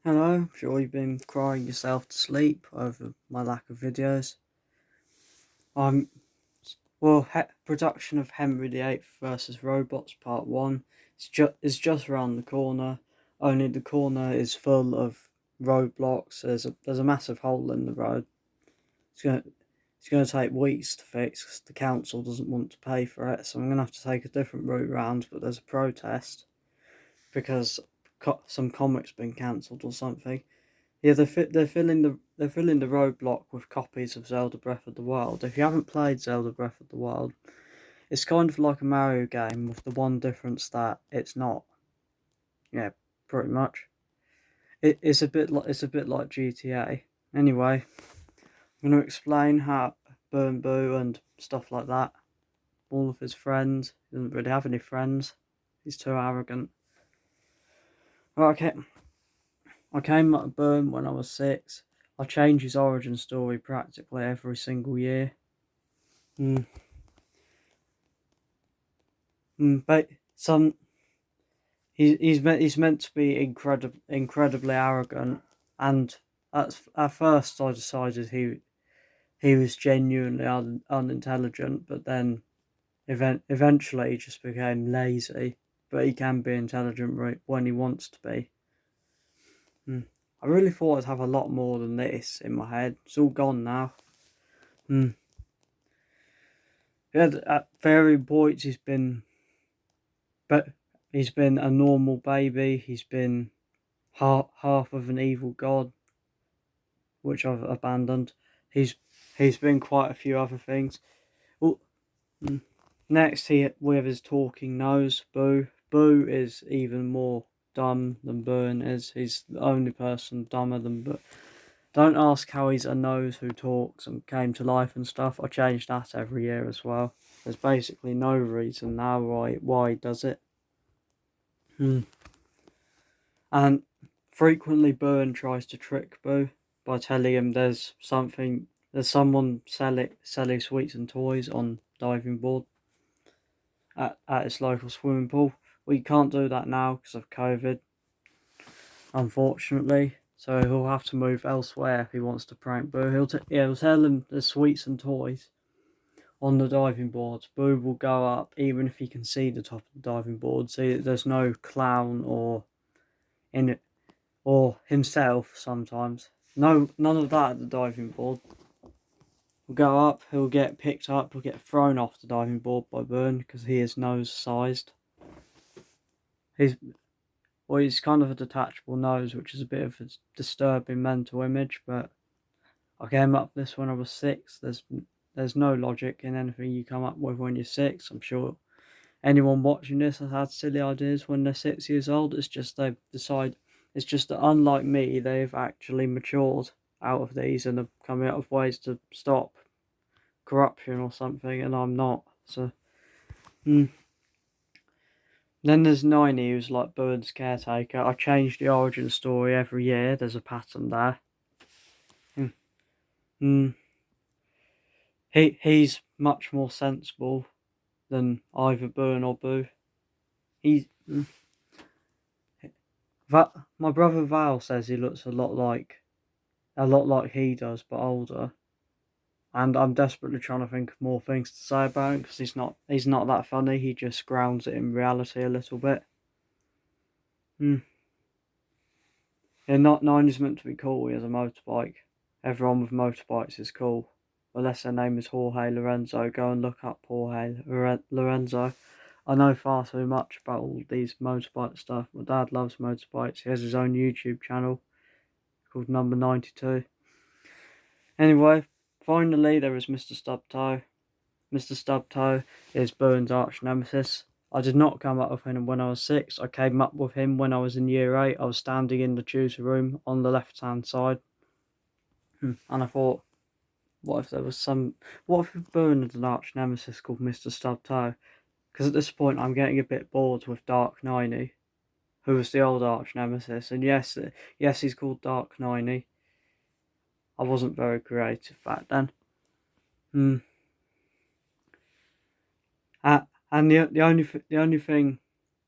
Hello, I'm sure you've been crying yourself to sleep over my lack of videos. I'm production of Henry VIII versus Robots Part 1 is just around the corner, only the corner is full of roadblocks. There's a massive hole in the road. It's gonna, it's gonna take weeks to fix because the council doesn't want to pay for it, so I'm gonna have to take a different route round, but there's a protest because some comic's been cancelled or something. Yeah, they're filling the roadblock with copies of Zelda Breath of the Wild. If you haven't played Zelda Breath of the Wild, it's kind of like a Mario game with the one difference that it's not. Yeah, pretty much. It's a bit like GTA. Anyway, I'm going to explain how Booin Boo and stuff like that. All of his friends. He doesn't really have any friends. He's too arrogant. Right, okay. I came up Booin when I was 6. I change his origin story practically every single year. Mm. But he's meant to be incredibly arrogant, and at first I decided he was genuinely unintelligent, but then eventually he just became lazy. But he can be intelligent when he wants to be. I really thought I'd have a lot more than this in my head. It's all gone now. Yeah, at various points but he's been a normal baby. He's been half of an evil god, which I've abandoned. He's he's been quite a few other things. Well, next we have his talking nose, Boo. Boo is even more dumb than Burn is. He's the only person dumber than Boo. Don't ask how he's a nose who talks and came to life and stuff. I change that every year as well. There's basically no reason now why he does it. And frequently Burn tries to trick Boo by telling him there's someone selling sweets and toys on diving board at his local swimming pool. We can't do that now because of COVID, unfortunately. So he'll have to move elsewhere if he wants to prank Boo. He'll tell him there's sweets and toys on the diving board. Boo will go up even if he can see the top of the diving board. See, there's no clown in it or himself sometimes. No, none of that at the diving board. He'll go up, he'll get picked up, he'll get thrown off the diving board by Burn because he is nose sized. He's kind of a detachable nose, which is a bit of a disturbing mental image, but I came up with this when I was 6. There's no logic in anything you come up with when you're 6. I'm sure anyone watching this has had silly ideas when they're 6 years old. It's just that unlike me, they've actually matured out of these and are coming up with ways to stop corruption or something, and I'm not. So, then there's Niney, who's like Bird's caretaker. I change the origin story every year. There's a pattern there. He's much more sensible than either Burn or Boo. He's my brother Val says he looks a lot like he does, but older. And I'm desperately trying to think of more things to say about him because he's not that funny. He just grounds it in reality a little bit. Yeah, not nine is meant to be cool. He has a motorbike. Everyone with motorbikes is cool, unless their name is Jorge Lorenzo. Go and look up Jorge Lorenzo. I know far too much about all these motorbike stuff. My dad loves motorbikes. He has his own YouTube channel called Number 92. Anyway, finally there is Mr. Stubtoe. Mr. Stubtoe is Bowen's arch nemesis. I did not come up with him when I was 6. I came up with him when I was in year 8. I was standing in the tutor room on the left hand side. And I thought, what if Bowen had an arch nemesis called Mr. Stubtoe? Because at this point I'm getting a bit bored with Dark Niney, who was the old arch nemesis. And yes, he's called Dark Niney. I wasn't very creative back then. And the only thing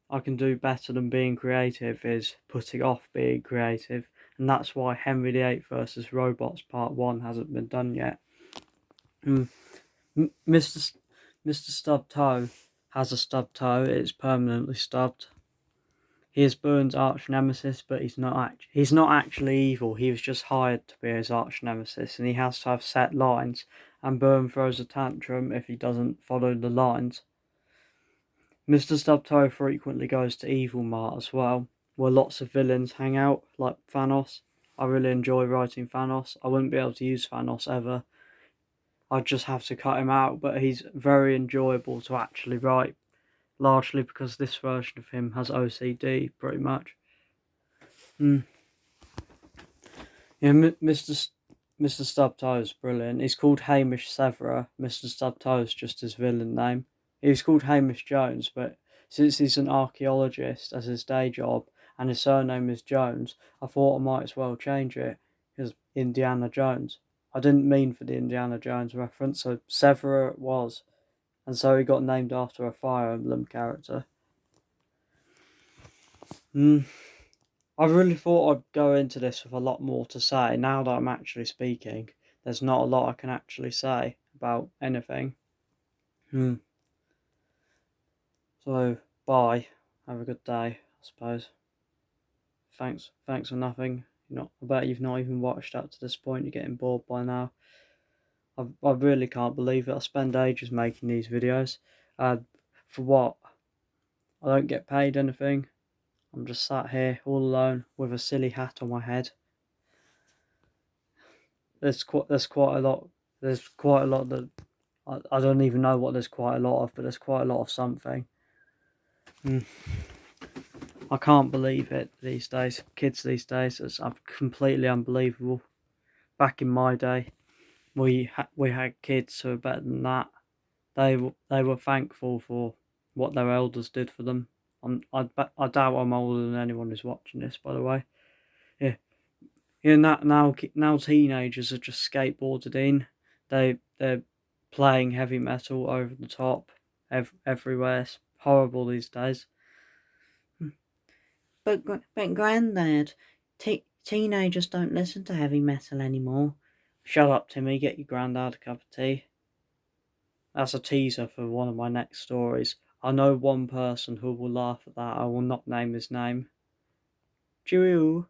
I can do better than being creative is putting off being creative. and that's why Henry VIII versus Robots Part 1 hasn't been done yet. Mm. Mr. Stub Toe has a stub toe. It's permanently stubbed. He is Booin's arch nemesis, but he's not actually evil. He was just hired to be his arch nemesis, and he has to have set lines. And Booin throws a tantrum if he doesn't follow the lines. Mr. Stubtoe frequently goes to Evil Mart as well, where lots of villains hang out, like Thanos. I really enjoy writing Thanos. I wouldn't be able to use Thanos ever. I'd just have to cut him out, but he's very enjoyable to actually write, largely because this version of him has OCD, pretty much. Yeah, Mr. Stubtoe is brilliant. He's called Hamish Severer. Mr. Stubtoe is just his villain name. He was called Hamish Jones, but since he's an archaeologist as his day job and his surname is Jones, I thought I might as well change it because Indiana Jones. I didn't mean for the Indiana Jones reference, so Severer it was, and so he got named after a Fire Emblem character. I really thought I'd go into this with a lot more to say. Now that I'm actually speaking, there's not a lot I can actually say about anything. So, bye. Have a good day, I suppose. Thanks for nothing. I bet you've not even watched up to this point. You're getting bored by now. I really can't believe it. I spend ages making these videos. For what? I don't get paid anything. I'm just sat here all alone with a silly hat on my head. There's quite a lot. There's quite a lot that I don't even know what there's quite a lot of, but there's quite a lot of something. I can't believe it these days. Kids these days, it's completely unbelievable. Back in my day, we had kids who were better than that. They were thankful for what their elders did for them. I doubt I'm older than anyone who's watching this, by the way. Yeah. Now teenagers are just skateboarded in. They're playing heavy metal over the top everywhere. It's horrible these days. But Granddad, teenagers don't listen to heavy metal anymore. Shut up, Timmy. Get your granddad a cup of tea. That's a teaser for one of my next stories. I know one person who will laugh at that. I will not name his name. Cheerio.